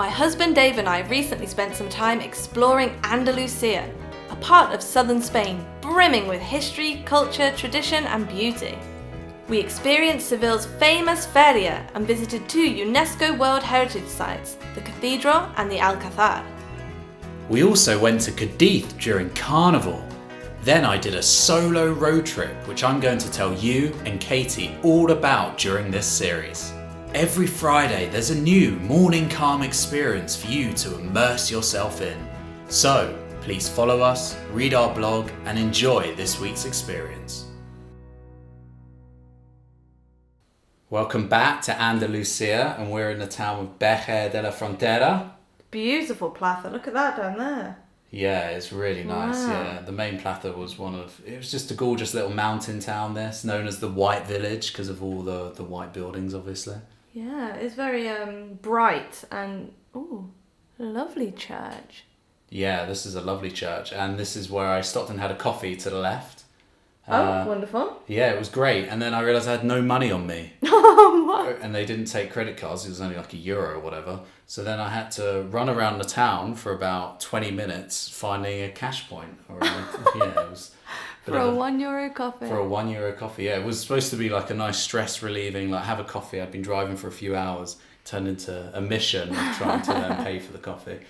My husband Dave and I recently spent some time exploring Andalusia, a part of southern Spain brimming with history, culture, tradition and beauty. We experienced Seville's famous feria and visited two UNESCO World Heritage Sites, the Cathedral and the Alcazar. We also went to Cadiz during Carnival. Then I did a solo road trip, which I'm going to tell you and Katie all about during this series. Every Friday there's a new morning calm experience for you to immerse yourself in. So please follow us, read our blog and enjoy this week's experience. Welcome back to Andalusia, and we're in the town of Vejer de la Frontera. Beautiful plaza, look at that down there. Yeah, it's really nice. Wow. Yeah, the main plaza was it was just a gorgeous little mountain town there. It's known as the White Village because of all the white buildings, obviously. Yeah, it's very bright and lovely church. Yeah, this is a lovely church, and this is where I stopped and had a coffee to the left. Wonderful. Yeah, it was great. And then I realised I had no money on me. What? And they didn't take credit cards. It was only like €1 or whatever. So then I had to run around the town for about 20 minutes finding a cash point. It was For a €1 coffee. For a €1 coffee, yeah. It was supposed to be like a nice stress relieving, like have a coffee. I'd been driving for a few hours. Turned into a mission of trying to then pay for the coffee.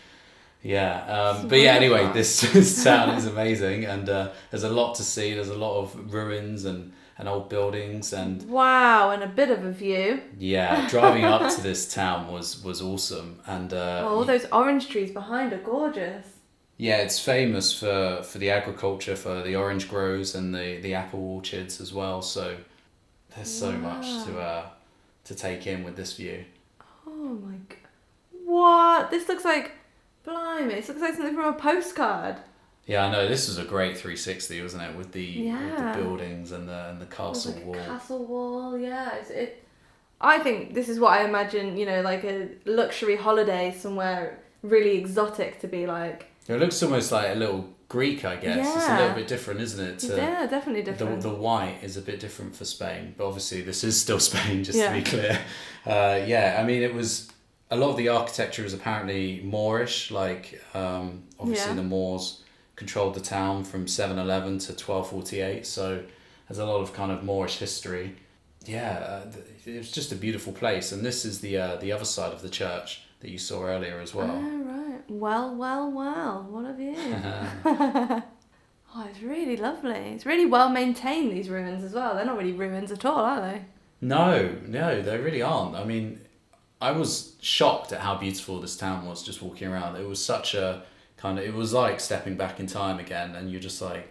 Yeah, but yeah, anyway, this town is amazing, and there's a lot to see. There's a lot of ruins and old buildings, and wow, and a bit of a view. Yeah, driving up to this town was awesome, and all those orange trees behind are gorgeous. Yeah, it's famous for the agriculture, for the orange groves and the apple orchards as well. So there's so much to take in with this view. Oh my god! What? This looks like. Blimey, this looks like something from a postcard. Yeah, I know. This was a great 360, wasn't it? With the buildings and the castle wall. Castle wall, yeah. I think this is what I imagine, like a luxury holiday somewhere really exotic to be like. It looks almost like a little Greek, I guess. Yeah. It's a little bit different, isn't it? Yeah, definitely different. The white is a bit different for Spain, but obviously this is still Spain, just to be clear. I mean, it was. A lot of the architecture is apparently Moorish, obviously the Moors controlled the town from 711 to 1248, so there's a lot of kind of Moorish history. Yeah, it was just a beautiful place, and this is the other side of the church that you saw earlier as well. Oh, right. Well, what a view. Oh, it's really lovely. It's really well maintained, these ruins as well. They're not really ruins at all, are they? No, they really aren't. I mean, I was shocked at how beautiful this town was just walking around. It was such a it was like stepping back in time again, and you're just like,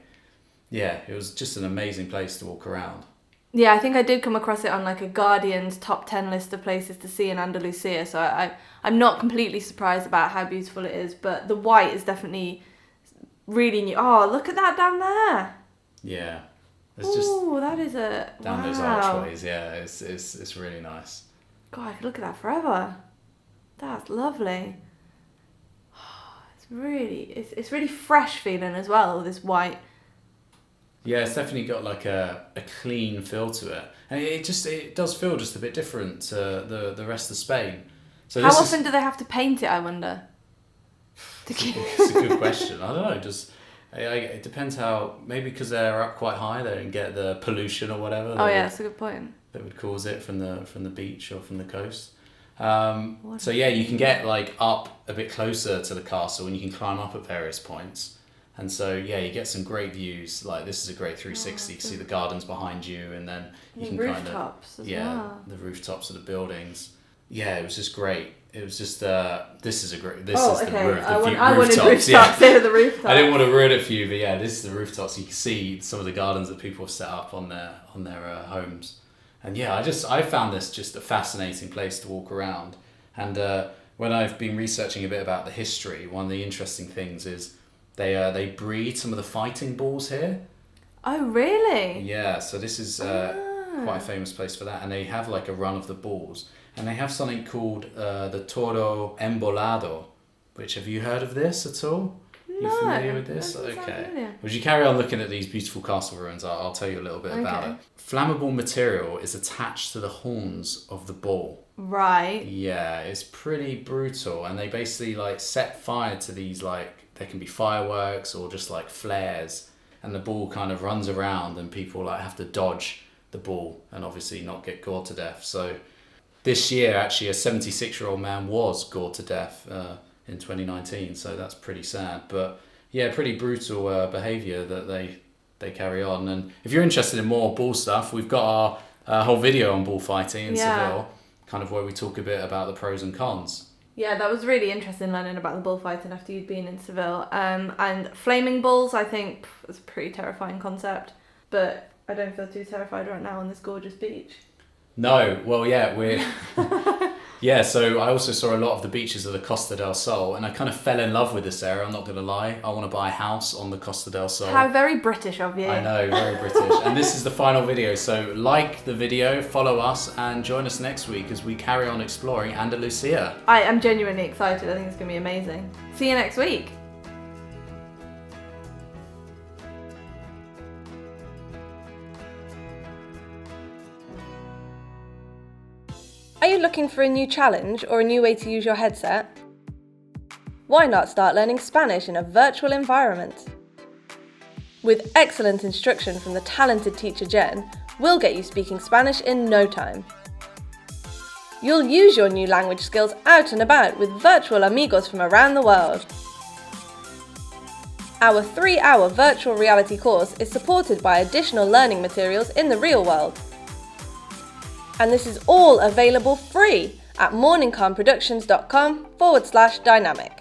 yeah, it was just an amazing place to walk around. Yeah, I think I did come across it on like a Guardian's top 10 list of places to see in Andalusia, so I'm not completely surprised about how beautiful it is, but the white is definitely really new. Oh, look at that down there. Yeah. Oh, that is a... Down those archways, yeah, it's really nice. God, I could look at that forever. That's lovely. It's really fresh feeling as well, all this white. Yeah, it's definitely got like a clean feel to it. And it does feel just a bit different to the rest of Spain. So how often do they have to paint it, I wonder? It's a good question. I don't know, it depends how, maybe because they're up quite high, they don't get the pollution or whatever. Oh yeah, that's a good point. That would cause it from the beach or from the coast. So yeah, you can get like up a bit closer to the castle, and you can climb up at various points. And so yeah, you get some great views. Like this is a great 360. You see the gardens behind you, and then you can rooftops as well. The rooftops of the buildings. Yeah, it was just great. It was just this is the roof. I wanted rooftops. Yeah. The rooftops. I didn't want to ruin it for you, but yeah, this is the rooftops. You can see some of the gardens that people have set up on their homes. And yeah, I found this just a fascinating place to walk around. And when I've been researching a bit about the history, one of the interesting things is they breed some of the fighting bulls here. Oh, really? Yeah, so this is quite a famous place for that. And they have like a run of the bulls. And they have something called the toro embolado, which, have you heard of this at all? You familiar with this? Okay. As you carry on looking at these beautiful castle ruins, I'll tell you a little bit about it. Flammable material is attached to the horns of the bull. Right. Yeah, it's pretty brutal, and they basically like set fire to these, like, there can be fireworks or just like flares, and the bull kind of runs around and people like have to dodge the bull and obviously not get gored to death. So this year actually a 76-year-old man was gored to death in 2019, so that's pretty sad. But yeah, pretty brutal behaviour that they carry on. And if you're interested in more bull stuff, we've got our whole video on bullfighting in Seville, kind of where we talk a bit about the pros and cons. Yeah, that was really interesting learning about the bullfighting after you'd been in Seville. And flaming bulls, I think, is a pretty terrifying concept, but I don't feel too terrified right now on this gorgeous beach. No, well, yeah, we're... Yeah, so I also saw a lot of the beaches of the Costa del Sol, and I kind of fell in love with this area, I'm not going to lie. I want to buy a house on the Costa del Sol. How very British of you. I know, very British. And this is the final video, so like the video, follow us, and join us next week as we carry on exploring Andalusia. I am genuinely excited. I think it's going to be amazing. See you next week. Are you looking for a new challenge or a new way to use your headset? Why not start learning Spanish in a virtual environment? With excellent instruction from the talented teacher Jen, we'll get you speaking Spanish in no time. You'll use your new language skills out and about with virtual amigos from around the world. Our 3-hour virtual reality course is supported by additional learning materials in the real world. And this is all available free at morningcalmproductions.com/dynamic.